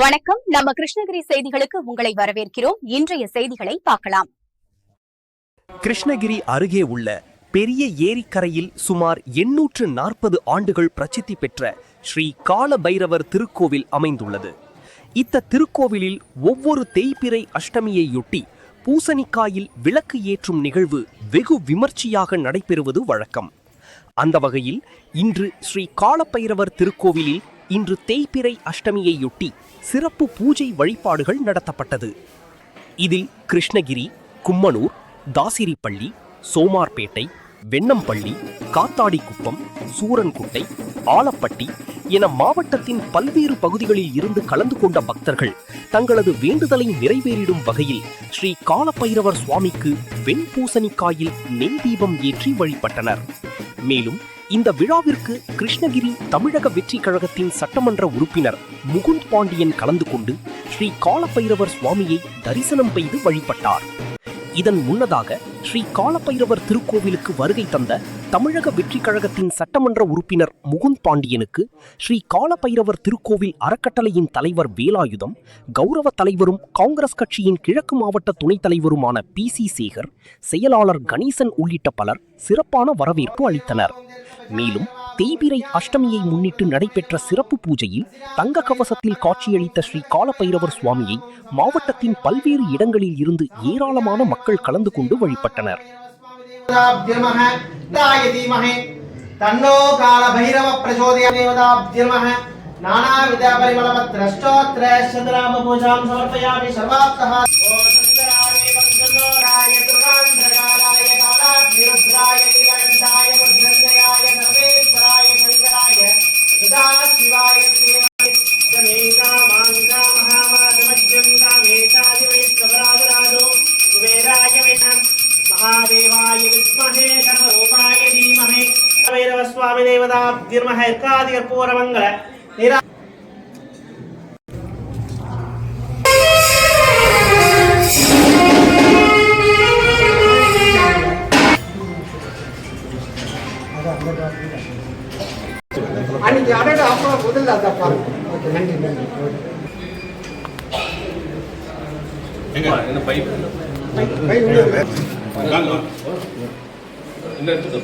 வணக்கம். நம்ம கிருஷ்ணகிரி செய்திகளுக்கு உங்களை வரவேற்கிறோம். இன்றைய செய்திகளை பார்க்கலாம். கிருஷ்ணகிரி அருகே உள்ள பெரிய ஏரிக்கரையில் சுமார் 840 ஆண்டுகள் பிரசித்தி பெற்ற ஸ்ரீ கால பைரவர் திருக்கோவில் அமைந்துள்ளது. இந்த திருக்கோவிலில் ஒவ்வொரு தேய்பிறை அஷ்டமியையொட்டி பூசணிக்காயில் விளக்கு ஏற்றும் நிகழ்வு வெகு விமர்சையாக நடைபெறுவது வழக்கம். அந்த வகையில் இன்று ஸ்ரீ காலபைரவர் திருக்கோவிலில் இன்று தேய்பிறை அஷ்டமியையொட்டி சிறப்பு பூஜை வழிபாடுகள் நடத்தப்பட்டது. இதில் கிருஷ்ணகிரி, கும்மனூர், தாசிரிப்பள்ளி, சோமார்பேட்டை, வெண்ணம்பள்ளி, காத்தாடிக்குப்பம், சூரன்குட்டை, ஆலப்பட்டி என மாவட்டத்தின் பல்வேறு பகுதிகளில் இருந்து கலந்து கொண்ட பக்தர்கள் தங்களது வேண்டுதலை நிறைவேறிடும் வகையில் ஸ்ரீ காலபைரவர் சுவாமிக்கு வெண்பூசணிக்காயில் நெய் தீபம் ஏற்றி வழிபட்டனர். மேலும் இந்த விழாவிற்கு கிருஷ்ணகிரி தமிழக வெற்றி கழகத்தின் சட்டமன்ற உறுப்பினர் முகுந்த் பாண்டியன் கலந்து கொண்டு ஸ்ரீ காலபைரவர் சுவாமியை தரிசனம் செய்து வழிபட்டார். இதன் முன்னதாக ஸ்ரீ காலபைரவர் திருக்கோவிலுக்கு வருகை தந்த தமிழக வெற்றி கழகத்தின் சட்டமன்ற உறுப்பினர் முகுந்த் பாண்டியனுக்கு ஸ்ரீ காலபைரவர் திருக்கோவில் அறக்கட்டளையின் தலைவர் வேலாயுதம், கௌரவ தலைவரும் காங்கிரஸ் கட்சியின் கிழக்கு மாவட்ட துணைத் தலைவருமான PC சேகர், செயலாளர் கணேசன் உள்ளிட்ட பலர் சிறப்பான வரவேற்பு அளித்தனர். மேலும் தேய்பிறை அஷ்டமியை முன்னிட்டு நடைபெற்ற சிறப்பு பூஜையில் தங்க கவசத்தில் காட்சியளித்த ஸ்ரீ காலபைரவர் சுவாமியை மாவட்டத்தின் பல்வேறு இடங்களில் இருந்து ஏராளமான மக்கள் கலந்து கொண்டு வழிபட்டனர். स्वामी देवताब्धिर्महे कादिकर्पूरमङ्गल निरा அன்னைக்கு அடட அப்பா முதல்ல அதப்பா ஓகே நன்றி நன்றி எங்க என்ன பைப் என்ன எடுத்து